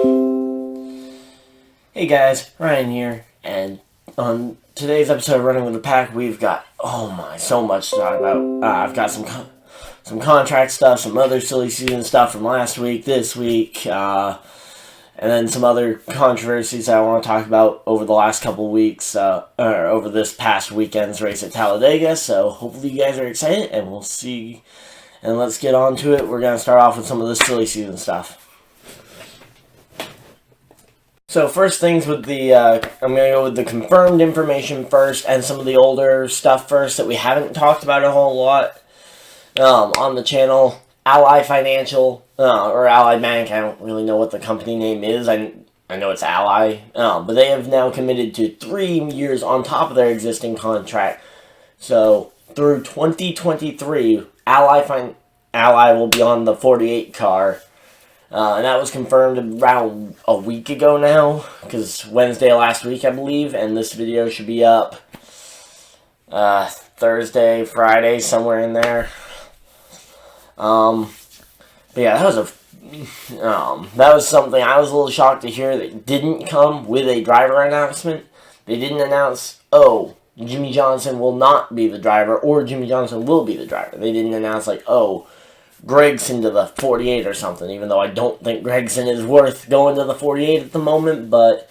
Hey guys, Ryan here, and on today's episode of Running with the Pack, we've got, so much to talk about. I've got some contract stuff, some other silly season stuff from last week, this week, and then some other controversies that I want to talk about over the last couple weeks, or over this past weekend's race at Talladega. So hopefully you guys are excited, and we'll see. And let's get on to it. We're going to start off with some of the silly season stuff. So first things with the, I'm going to go with the confirmed information first, and some of the older stuff first that we haven't talked about a whole lot on the channel. Ally Financial, or Ally Bank, I don't really know what the company name is. I know it's Ally, but they have now committed to 3 years on top of their existing contract. So through 2023, Ally will be on the 48 car. And that was confirmed around a week ago now, because Wednesday last week, I believe, and this video should be up Thursday, Friday, somewhere in there. But yeah, that was something I was a little shocked to hear that didn't come with a driver announcement. They didn't announce, Jimmy Johnson will not be the driver, or Jimmy Johnson will be the driver. They didn't announce, Gregson to the 48 or something, even though I don't think Gregson is worth going to the 48 at the moment, but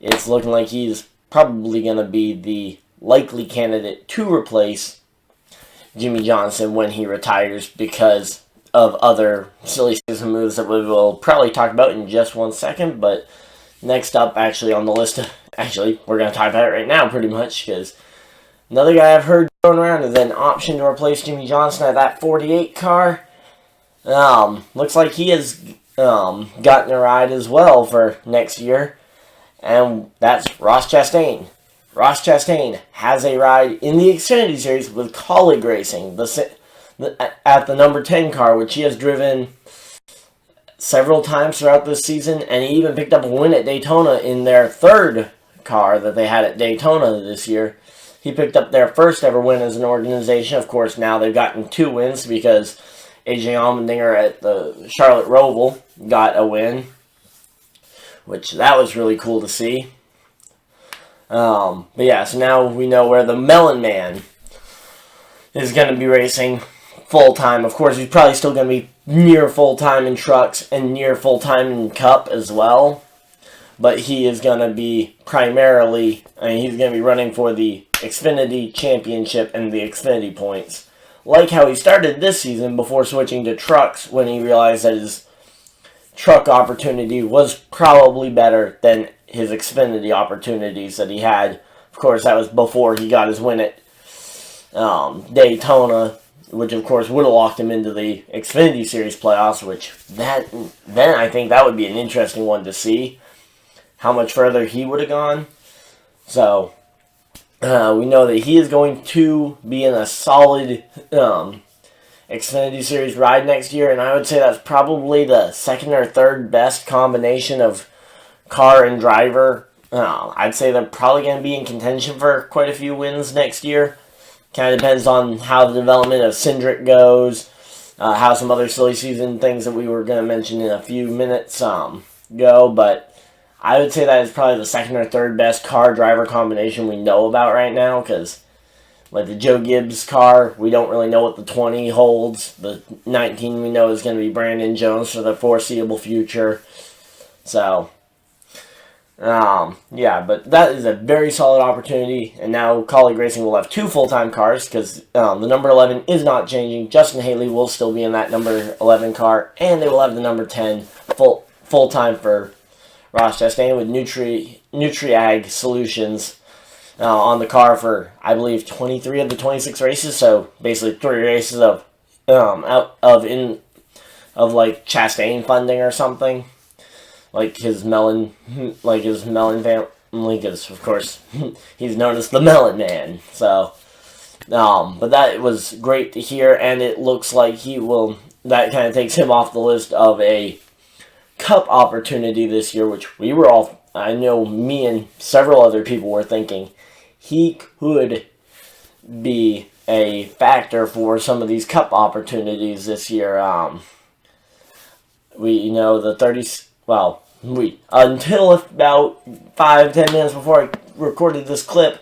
it's looking like he's probably going to be the likely candidate to replace Jimmy Johnson when he retires because of other silly season moves that we will probably talk about in just 1 second. But next up, actually on the list, we're going to talk about it right now pretty much, because another guy I've heard going around is an option to replace Jimmy Johnson at that 48 car. Looks like he has gotten a ride as well for next year, and that's Ross Chastain. Ross Chastain has a ride in the Xfinity Series with Colleague Racing at the number 10 car, which he has driven several times throughout this season, and he even picked up a win at Daytona in their third car that they had at Daytona this year. He picked up their first ever win as an organization. Of course, now they've gotten 2 wins because AJ Allmendinger at the Charlotte Roval got a win, which that was really cool to see. But yeah, so now we know where the Melon Man is going to be racing full-time. Of course, he's probably still going to be near full-time in trucks and near full-time in Cup as well. But he is going to be primarily, he's going to be running for the Xfinity Championship and the Xfinity points. Like how he started this season before switching to trucks when he realized that his truck opportunity was probably better than his Xfinity opportunities that he had. Of course, that was before he got his win at Daytona, which of course would have locked him into the Xfinity Series playoffs, which then I think that would be an interesting one to see, how much further he would have gone. So we know that he is going to be in a solid Xfinity Series ride next year, and I would say that's probably the second or third best combination of car and driver. I'd say they're probably going to be in contention for quite a few wins next year. Kind of depends on how the development of Cindric goes, how some other silly season things that we were going to mention in a few minutes go, but I would say that is probably the second or third best car-driver combination we know about right now, because like the Joe Gibbs car, we don't really know what the 20 holds. The 19 we know is going to be Brandon Jones for the foreseeable future. So, yeah, but that is a very solid opportunity, and now Colleague Racing will have 2 full-time cars, because the number 11 is not changing. Justin Haley will still be in that number 11 car, and they will have the number 10 full-time for Ross Chastain with Nutriag Solutions on the car for, I believe, 23 of the 26 races. So basically 3 races of Chastain funding or something, like his melon family, because of course he's known as the Melon Man. So, but that was great to hear, and it looks like that kind of takes him off the list of a Cup opportunity this year, which I know me and several other people were thinking he could be a factor for some of these Cup opportunities this year. We know the until about 5-10 minutes before I recorded this clip,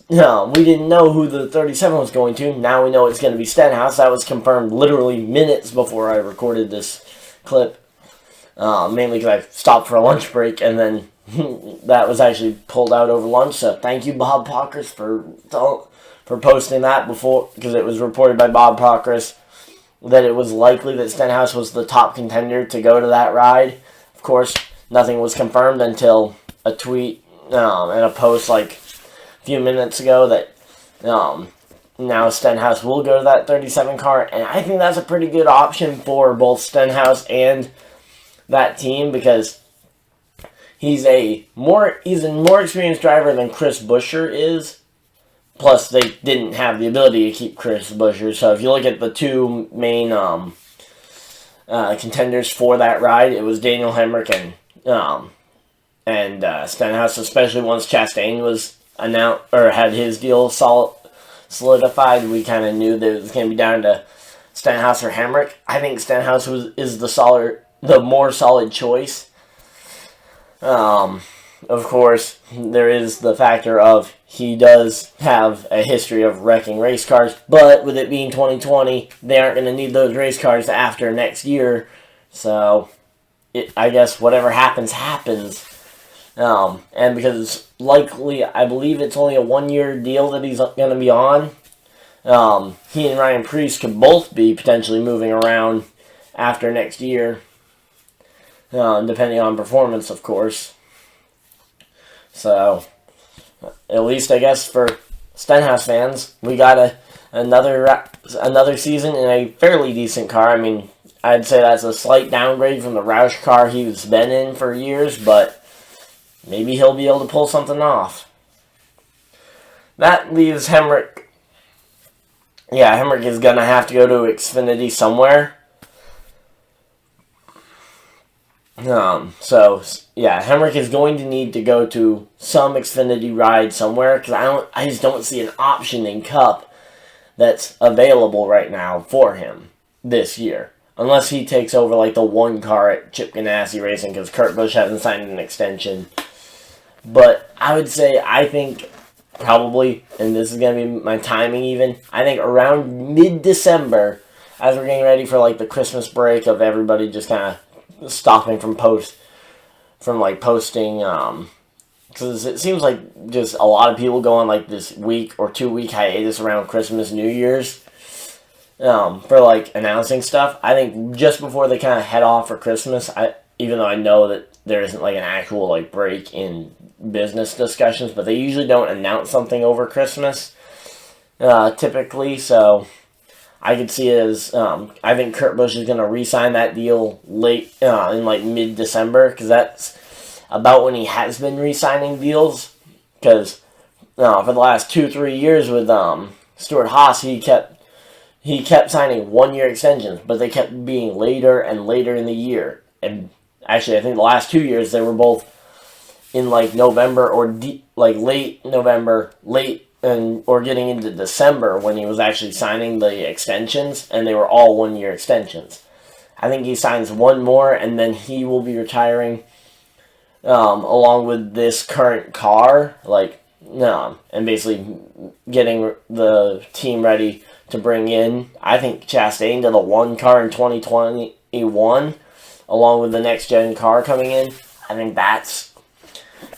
we didn't know who the 37 was going to. Now we know it's going to be Stewart-Haas. That was confirmed literally minutes before I recorded this clip. Mainly because I stopped for a lunch break, and then that was actually pulled out over lunch. So thank you, Bob Pockris, for posting that before, because it was reported by Bob Pockris that it was likely that Stewart-Haas was the top contender to go to that ride. Of course, nothing was confirmed until a tweet and a post like a few minutes ago that now Stewart-Haas will go to that 37 car, and I think that's a pretty good option for both Stewart-Haas and that team, because he's a more experienced driver than Chris Buescher is. Plus, they didn't have the ability to keep Chris Buescher. So if you look at the two main contenders for that ride, it was Daniel Hemrick and Stewart-Haas, especially once Chastain was announced or had his deal solidified. We kind of knew that it was going to be down to Stewart-Haas or Hemrick. I think Stewart-Haas is the more solid choice. Of course, there is the factor of he does have a history of wrecking race cars, but with it being 2020, they aren't going to need those race cars after next year. So, I guess whatever happens, happens. And because it's likely, I believe it's only a 1-year deal that he's going to be on, he and Ryan Preece could both be potentially moving around after next year, depending on performance, of course. So, at least I guess for Stewart-Haas fans, we got another season in a fairly decent car. I mean, I'd say that's a slight downgrade from the Roush car he's been in for years, but maybe he'll be able to pull something off. That leaves Hemrick. Yeah, Hemrick is going to have to go to Xfinity somewhere. Hemrick is going to need to go to some Xfinity ride somewhere, because I just don't see an option in Cup that's available right now for him this year. Unless he takes over like the one car at Chip Ganassi Racing, because Kurt Busch hasn't signed an extension. But I would say, I think probably, and this is going to be my timing even, I think around mid-December, as we're getting ready for like the Christmas break of everybody just kind of stopping from posting, because it seems like just a lot of people go on like this week or 2-week hiatus around Christmas, New Year's, for like announcing stuff. I think just before they kind of head off for Christmas, even though I know that there isn't like an actual like break in business discussions, but they usually don't announce something over Christmas, typically, so I could see it as, I think Kurt Busch is going to re-sign that deal late, in like mid-December, because that's about when he has been re-signing deals, because for the last 2-3 years with Stewart-Haas, he kept signing 1-year extensions, but they kept being later and later in the year, and actually I think the last 2 years they were both in like November or late November, or getting into December when he was actually signing the extensions, and they were all 1-year extensions. I think he signs one more, and then he will be retiring along with this current car, and basically getting the team ready to bring in, I think, Chastain to the one car in 2021, along with the next-gen car coming in. I think that's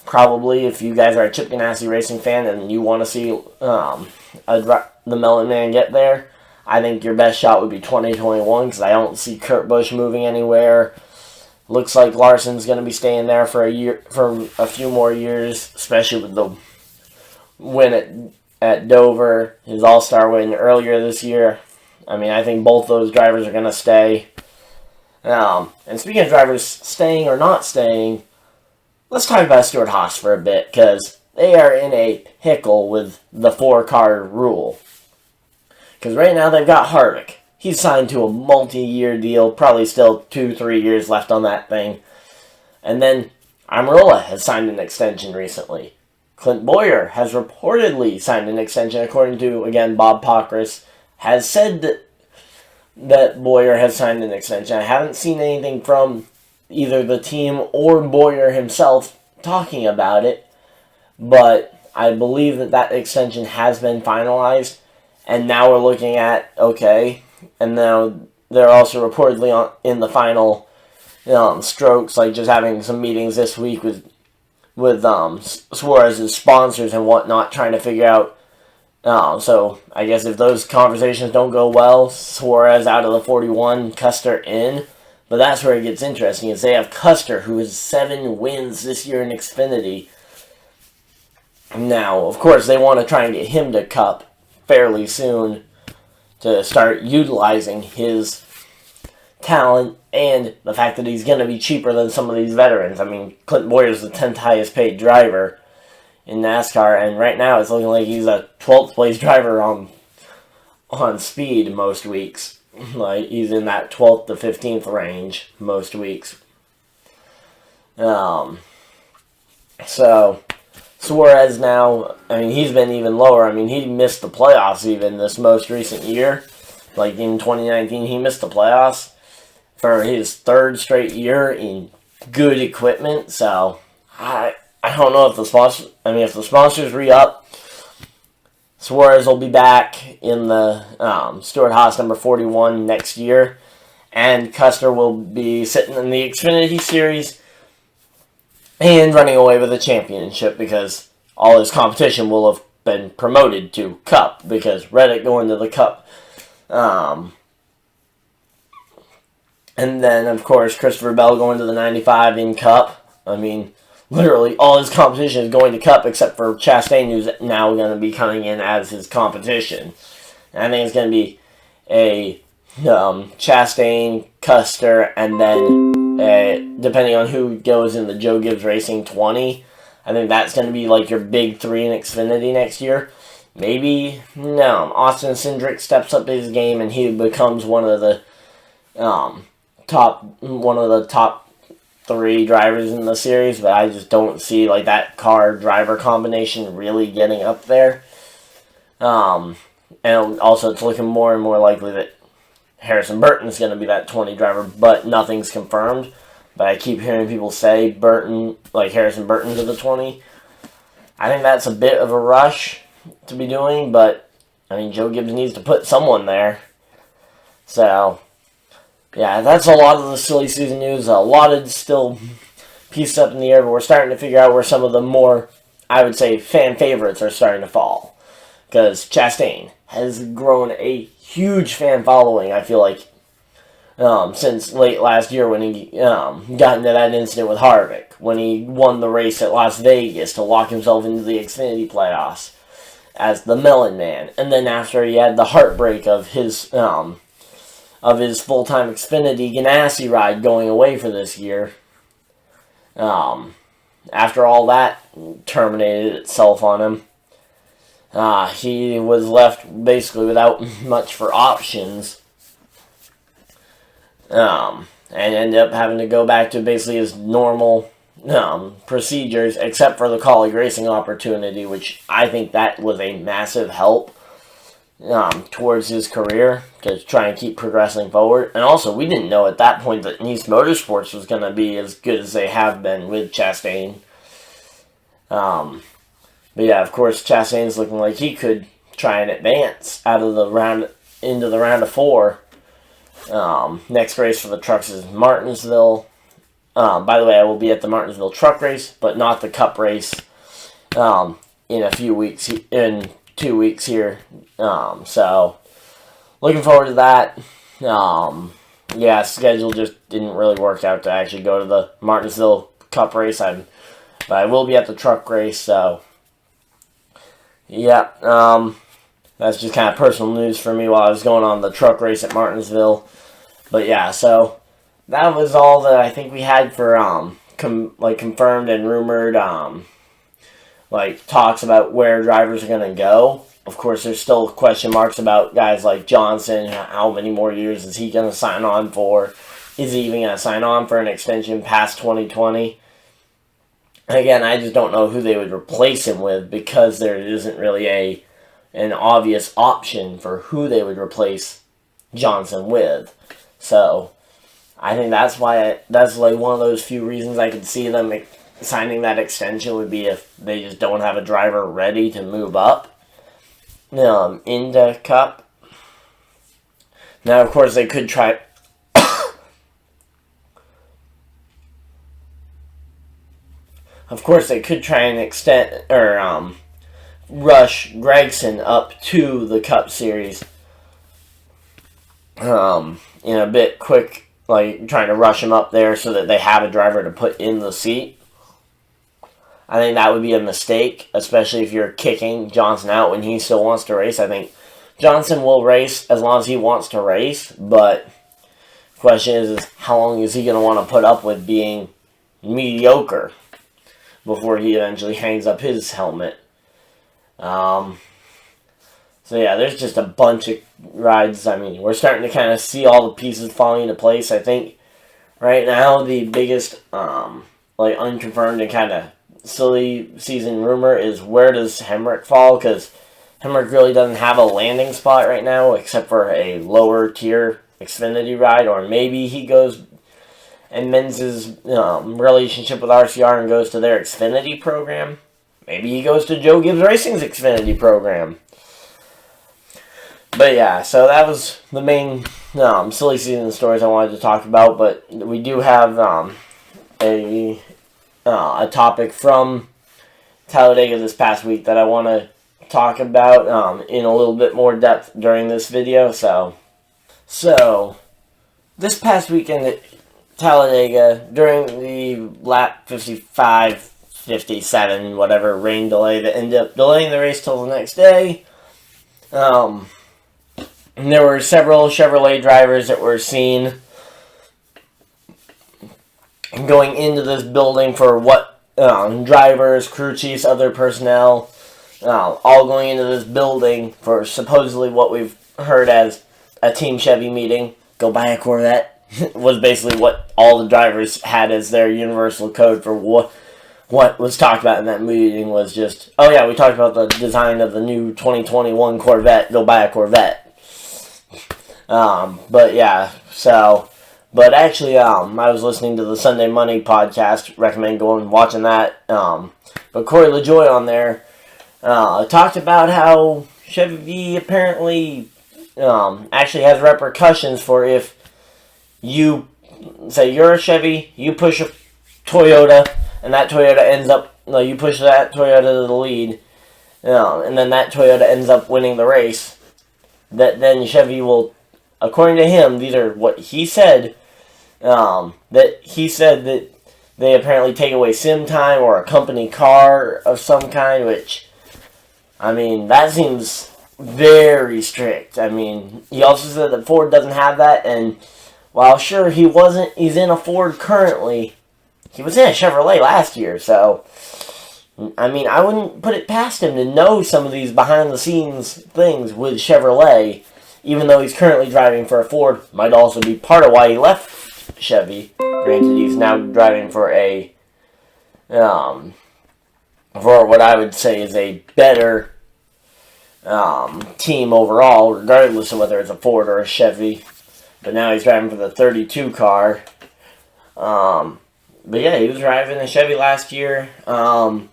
probably, if you guys are a Chip Ganassi Racing fan and you want to see the Melon Man get there, I think your best shot would be 2021, because I don't see Kurt Busch moving anywhere. Looks like Larson's going to be staying there for a few more years, especially with the win at Dover, his All-Star win earlier this year. I mean, I think both those drivers are going to stay. And speaking of drivers staying or not staying, let's talk about Stewart-Haas for a bit, because they are in a pickle with the 4-car rule. Because right now they've got Harvick. He's signed to a multi-year deal, probably still 2-3 years left on that thing. And then Almirola has signed an extension recently. Clint Bowyer has reportedly signed an extension, according to, again, Bob Pockris, has said that Bowyer has signed an extension. I haven't seen anything from either the team or Boyer himself talking about it, but I believe that extension has been finalized, and now we're looking at, okay, and now they're also reportedly in the final strokes, like just having some meetings this week with Suarez's sponsors and whatnot, trying to figure out. So I guess if those conversations don't go well, Suarez out of the 41, Custer in. But that's where it gets interesting, is they have Custer, who has 7 wins this year in Xfinity. Now, of course, they want to try and get him to Cup fairly soon to start utilizing his talent and the fact that he's going to be cheaper than some of these veterans. I mean, Clint Boyer's the 10th highest paid driver in NASCAR, and right now it's looking like he's a 12th place driver on speed most weeks. Like, he's in that 12th to 15th range most weeks. So Suarez now, I mean, he's been even lower. I mean, he missed the playoffs even this most recent year. Like in 2019, he missed the playoffs for his 3rd straight year in good equipment. So I don't know if if the sponsors re-up, Suarez will be back in the Stewart-Haas number 41 next year, and Custer will be sitting in the Xfinity Series and running away with a championship because all his competition will have been promoted to Cup, because Reddick going to the Cup. And then, of course, Christopher Bell going to the 95 in Cup. I mean, literally all his competition is going to Cup except for Chastain, who's now going to be coming in as his competition. And I think it's going to be a Chastain, Custer, and then depending on who goes in the Joe Gibbs Racing 20, I think that's going to be like your big 3 in Xfinity next year. Maybe, Austin Cindric steps up his game and he becomes one of the top 3 drivers in the series, but I just don't see like that car-driver combination really getting up there. And also it's looking more and more likely that Harrison Burton's going to be that 20 driver, but nothing's confirmed. But I keep hearing people say Harrison Burton to the 20. I think that's a bit of a rush to be doing, but I mean, Joe Gibbs needs to put someone there. So yeah, that's a lot of the silly season news. A lot is still pieced up in the air, but we're starting to figure out where some of the more, I would say, fan favorites are starting to fall. Because Chastain has grown a huge fan following, I feel like, since late last year when he got into that incident with Harvick, when he won the race at Las Vegas to lock himself into the Xfinity playoffs as the Melon Man. And then after he had the heartbreak of his full-time Xfinity Ganassi ride going away for this year. After all that terminated itself on him, he was left basically without much for options. And ended up having to go back to basically his normal procedures, except for the colleague racing opportunity, which I think that was a massive help towards his career to try and keep progressing forward. And also, we didn't know at that point that Nice Motorsports was going to be as good as they have been with Chastain. But yeah, of course, Chastain's looking like he could try and advance out of the round into the round of 4. Next race for the trucks is Martinsville. By the way, I will be at the Martinsville truck race, but not the Cup race in a few weeks, in 2 weeks here. So, looking forward to that. Yeah, schedule just didn't really work out to actually go to the Martinsville Cup race. But I will be at the truck race, so yeah. That's just kind of personal news for me while I was going on the truck race at Martinsville. But yeah, so that was all that I think we had for confirmed and rumored talks about where drivers are going to go. Of course, there's still question marks about guys like Johnson. How many more years is he going to sign on for? Is he even going to sign on for an extension past 2020? And again, I just don't know who they would replace him with, because there isn't really an obvious option for who they would replace Johnson with. So, I think that's why that's like one of those few reasons I could see them signing that extension would be if they just don't have a driver ready to move up into Cup. Now, of course, they could try. Of course, they could try and extend or rush Gregson up to the Cup Series in a bit quick, like trying to rush him up there so that they have a driver to put in the seat. I think that would be a mistake, especially if you're kicking Johnson out when he still wants to race. I think Johnson will race as long as he wants to race, but the question is how long is he going to want to put up with being mediocre before he eventually hangs up his helmet. So yeah, there's just a bunch of rides. I mean, we're starting to kind of see all the pieces falling into place. I think right now the biggest unconfirmed and kind of silly season rumor is where does Hemrick fall, because Hemrick really doesn't have a landing spot right now except for a lower tier Xfinity ride, or maybe he goes and mends his relationship with RCR and goes to their Xfinity program. Maybe he goes to Joe Gibbs Racing's Xfinity program. But yeah, so that was the main silly season stories I wanted to talk about. But we do have a topic from Talladega this past week that I want to talk about in a little bit more depth during this video. So this past weekend at Talladega, during the lap 55, 57, whatever rain delay that ended up delaying the race till the next day, there were several Chevrolet drivers that were seen going into this building for what drivers, crew chiefs, other personnel, all going into this building for supposedly what we've heard as a Team Chevy meeting. Go buy a Corvette was basically what all the drivers had as their universal code for what was talked about in that meeting was just, oh yeah, we talked about the design of the new 2021 Corvette, go buy a Corvette. But actually, I was listening to the Sunday Money podcast, recommend going and watching that, but Corey LaJoie on there, talked about how Chevy apparently, actually has repercussions for if you, say you're a Chevy, you push a Toyota, and that Toyota ends up, you push that Toyota to the lead, and then that Toyota ends up winning the race, that then Chevy will, according to him, these are what he said, that he said that they apparently take away sim time or a company car of some kind, which, I mean, that seems very strict. I mean, he also said that Ford doesn't have that, and while sure he's in a Ford currently, he was in a Chevrolet last year, so, I mean, I wouldn't put it past him to know some of these behind-the-scenes things with Chevrolet, even though he's currently driving for a Ford. Might also be part of why he left Chevy. Granted, he's now driving for for what I would say is a better team overall, regardless of whether it's a Ford or a Chevy. But now he's driving for the 32 car. But yeah, he was driving a Chevy last year. But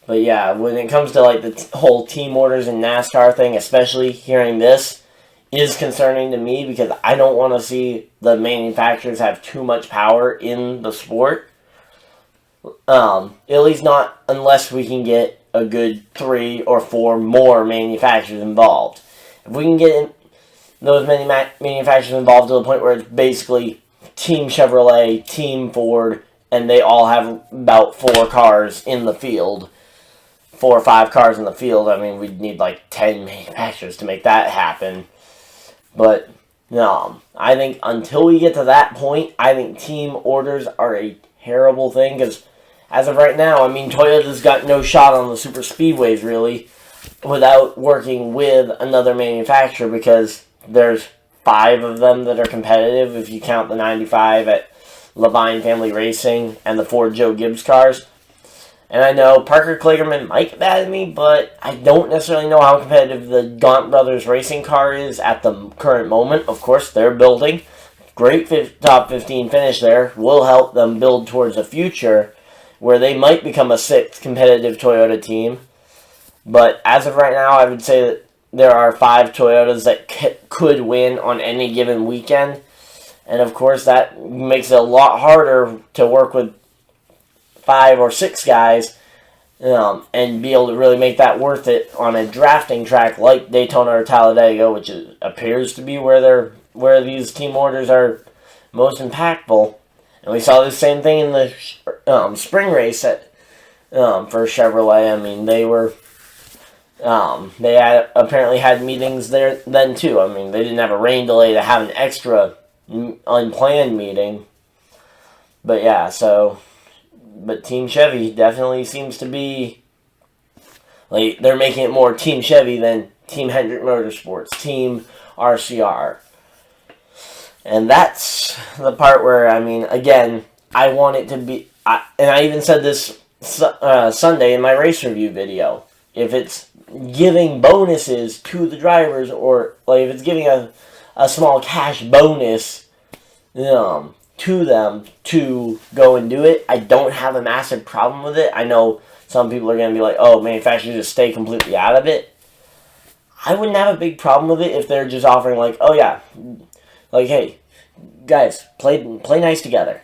yeah, when it comes to like the whole team orders and NASCAR thing, especially hearing this, is concerning to me because I don't want to see the manufacturers have too much power in the sport. At least not unless we can get a good 3 or 4 more manufacturers involved. If we can get those many manufacturers involved to the point where it's basically Team Chevrolet, Team Ford, and they all have about 4 cars in the field, 4 or 5 cars in the field. I mean, we'd need like 10 manufacturers to make that happen. But, no, I think until we get to that point, I think team orders are a terrible thing. Because as of right now, I mean, Toyota's got no shot on the super speedways, really, without working with another manufacturer. Because there's 5 of them that are competitive, if you count the 95 at Levine Family Racing and the 4 Joe Gibbs cars. And I know Parker Kligerman might get mad at me, but I don't necessarily know how competitive the Gaunt Brothers racing car is at the current moment. Of course, they're building. great top 15 finish there will help them build towards a future where they might become a 6th competitive Toyota team. But as of right now, I would say that there are 5 Toyotas that could win on any given weekend. And of course, that makes it a lot harder to work with 5 or 6 guys and be able to really make that worth it on a drafting track like Daytona or Talladega, which appears to be where these team orders are most impactful. And we saw the same thing in the spring race for Chevrolet. I mean, they apparently had meetings there then too. I mean, they didn't have a rain delay to have an extra unplanned meeting. But yeah, but Team Chevy definitely seems to be, like, they're making it more Team Chevy than Team Hendrick Motorsports, Team RCR. And that's the part where, I mean, again, I want it to be, and I even said this Sunday in my race review video, if it's giving bonuses to the drivers, or like if it's giving a small cash bonus to them to go and do it, I don't have a massive problem with it. I know some people are going to be like, oh, manufacturers just stay completely out of it. I wouldn't have a big problem with it if they're just offering like, oh yeah, like, hey, guys, play nice together.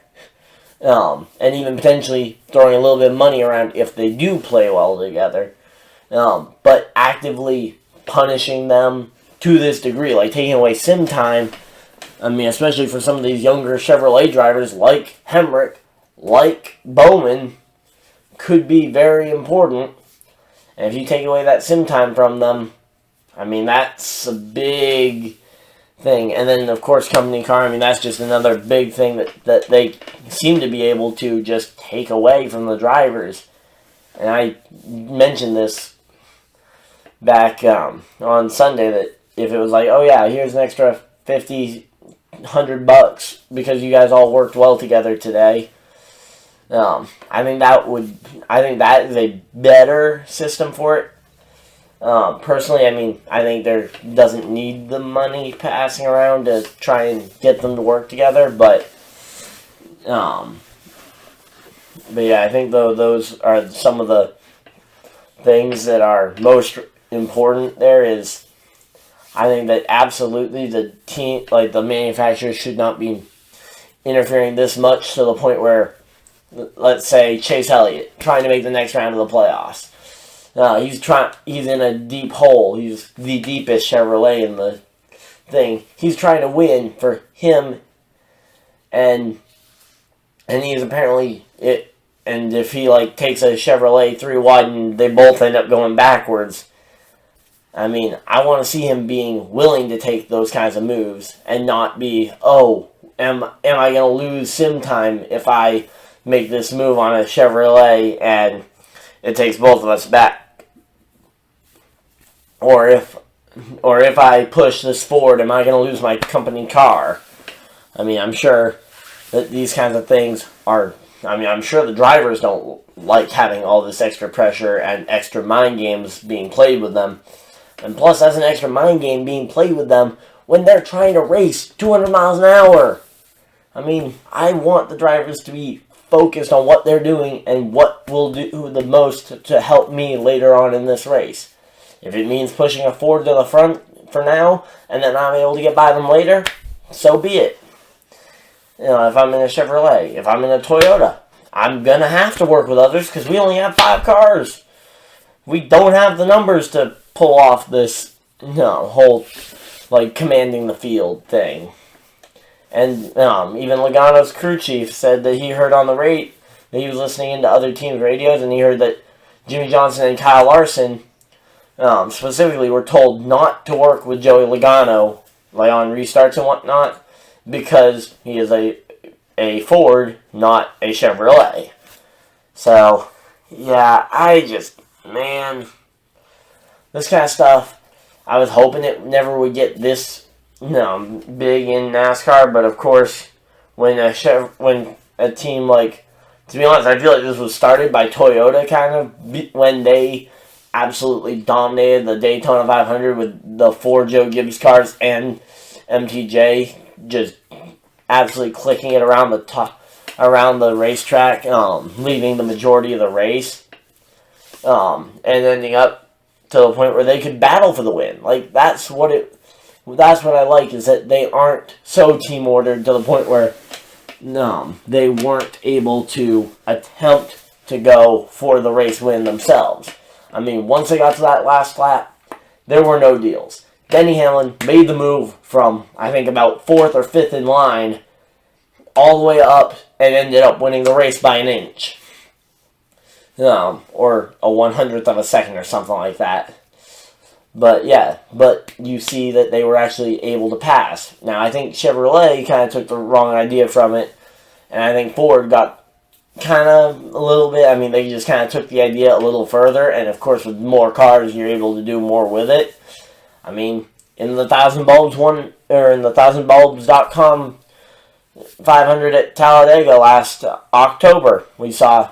And even potentially throwing a little bit of money around if they do play well together. But actively punishing them to this degree, like taking away sim time, I mean, especially for some of these younger Chevrolet drivers like Hemrick, like Bowman, could be very important. And if you take away that sim time from them, I mean, that's a big thing. And then, of course, company car, I mean, that's just another big thing that they seem to be able to just take away from the drivers. And I mentioned this back on Sunday, that if it was like, oh yeah, here's an extra $100 because you guys all worked well together today, I think that is a better system for it. Personally, I mean, I think there doesn't need the money passing around to try and get them to work together, but yeah, I think those are some of the things that are most important there. Is I think that absolutely the team, like the manufacturers, should not be interfering this much to the point where, let's say, Chase Elliott trying to make the next round of the playoffs. He's in a deep hole. He's the deepest Chevrolet in the thing. He's trying to win for him, and he's apparently it. And if he takes a Chevrolet 3 wide and they both end up going backwards, I mean, I want to see him being willing to take those kinds of moves and not be, oh, am I going to lose sim time if I make this move on a Chevrolet and it takes both of us back? Or if I push this forward, am I going to lose my company car? I mean, I'm sure that these kinds of things are, I mean, I'm sure the drivers don't like having all this extra pressure and extra mind games being played with them. And plus, that's an extra mind game being played with them when they're trying to race 200 miles an hour. I mean, I want the drivers to be focused on what they're doing and what will do the most to help me later on in this race. If it means pushing a Ford to the front for now, and then I'm able to get by them later, so be it. You know, if I'm in a Chevrolet, if I'm in a Toyota, I'm going to have to work with others because we only have 5 cars. We don't have the numbers to pull off this whole, commanding the field thing. And even Logano's crew chief said that he heard on the rate, that he was listening into other teams' radios, and he heard that Jimmy Johnson and Kyle Larson specifically were told not to work with Joey Logano, on restarts and whatnot, because he is a Ford, not a Chevrolet. So, yeah, man, this kind of stuff, I was hoping it never would get this big in NASCAR, but of course, when a team to be honest, I feel like this was started by Toyota kind of when they absolutely dominated the Daytona 500 with the 4 Joe Gibbs cars and MTJ just absolutely clicking it around the top, around the racetrack, leaving the majority of the race, and ending up to the point where they could battle for the win. Like, that's what I like, is that they aren't so team ordered to the point where they weren't able to attempt to go for the race win themselves. I mean, once they got to that last lap, there were no deals. Denny Hamlin made the move from, I think, about 4th or 5th in line all the way up and ended up winning the race by an inch. Or a 100th of a second or something like that. But yeah, but you see that they were actually able to pass. Now, I think Chevrolet kind of took the wrong idea from it, and I think Ford got kind of a little bit, I mean, they just kind of took the idea a little further, and of course with more cars, you're able to do more with it. I mean, in the 1000 Bulbs in the 1000bulbs.com 500 at Talladega last October, we saw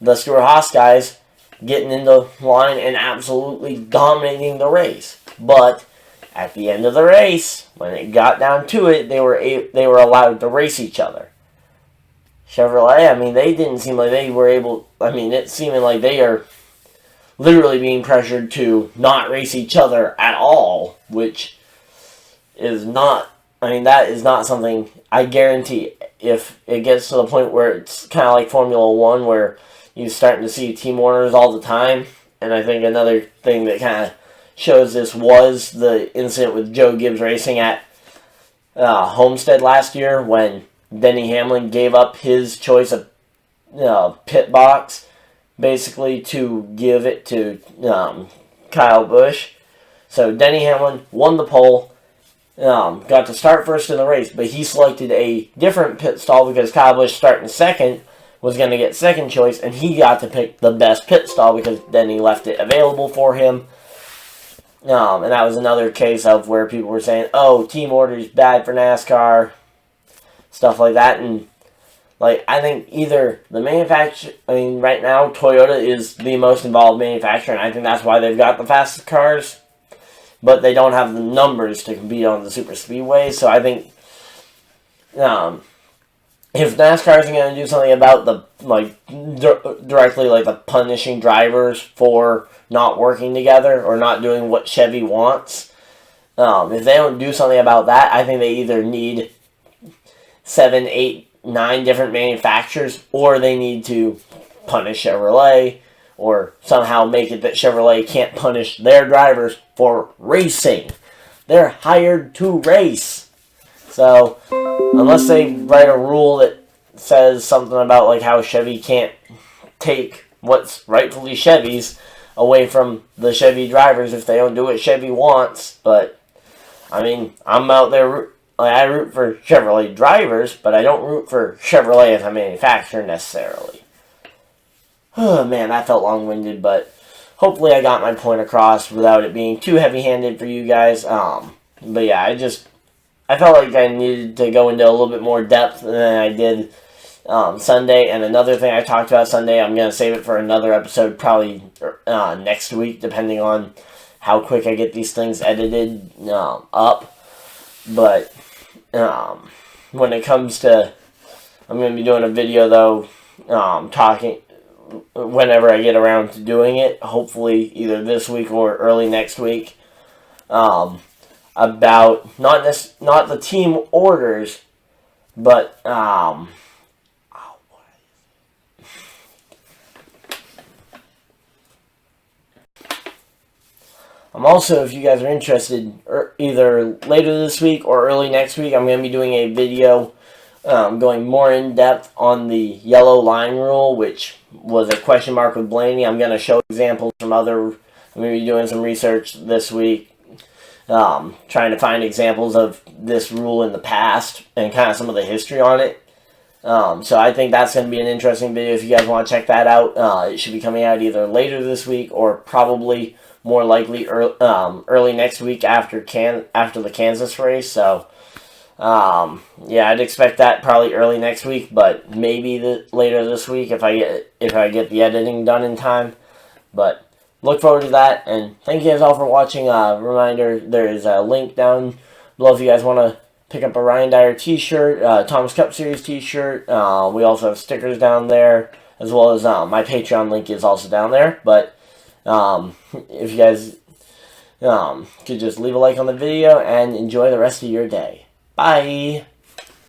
the Stewart-Haas guys getting into line and absolutely dominating the race. But at the end of the race, when it got down to it, they were allowed to race each other. Chevrolet, I mean, they didn't seem like they were able, I mean, it's seeming like they are literally being pressured to not race each other at all, which is not, I mean, that is not something, I guarantee, if it gets to the point where it's kind of like Formula 1, where you're starting to see team orders all the time, and I think another thing that kind of shows this was the incident with Joe Gibbs Racing at Homestead last year, when Denny Hamlin gave up his choice of pit box, basically to give it to Kyle Busch. So Denny Hamlin won the pole, got to start first in the race, but he selected a different pit stall because Kyle Busch starting second was going to get second choice, and he got to pick the best pit stall because Denny left it available for him. And that was another case of where people were saying, oh, team order is bad for NASCAR, stuff like that. And like, I think either the manufacturer, I mean, right now Toyota is the most involved manufacturer, and I think that's why they've got the fastest cars, but they don't have the numbers to compete on the super speedways. So I think if NASCAR isn't going to do something about the, like, directly, like, the punishing drivers for not working together or not doing what Chevy wants, if they don't do something about that, I think they either need 7, 8, 9 different manufacturers, or they need to punish Chevrolet, or somehow make it that Chevrolet can't punish their drivers for racing. They're hired to race. So, unless they write a rule that says something about like how Chevy can't take what's rightfully Chevy's away from the Chevy drivers if they don't do what Chevy wants. But, I mean, I'm out there, I root for Chevrolet drivers, but I don't root for Chevrolet as a manufacturer necessarily. Oh man, that felt long-winded, but hopefully I got my point across without it being too heavy-handed for you guys. But yeah, I felt like I needed to go into a little bit more depth than I did Sunday. And another thing I talked about Sunday, I'm going to save it for another episode probably next week, depending on how quick I get these things edited up. But when it comes to, I'm going to be doing a video though, talking whenever I get around to doing it, hopefully either this week or early next week, about not the team orders, but I'm also, if you guys are interested, either later this week or early next week, I'm going to be doing a video going more in depth on the yellow line rule, which was a question mark with Blaney. I'm going to show examples from I'm going to be doing some research this week, trying to find examples of this rule in the past and kind of some of the history on it. So I think that's going to be an interesting video if you guys want to check that out. It should be coming out either later this week or probably more likely early next week after the Kansas race. So yeah, I'd expect that probably early next week, but maybe later this week if I get the editing done in time. But look forward to that, and thank you guys all for watching. Reminder, there is a link down below if you guys want to pick up a Ryan Dyer t-shirt, Thomas Cup Series t-shirt. We also have stickers down there, as well as my Patreon link is also down there. But if you guys could just leave a like on the video and enjoy the rest of your day. Bye!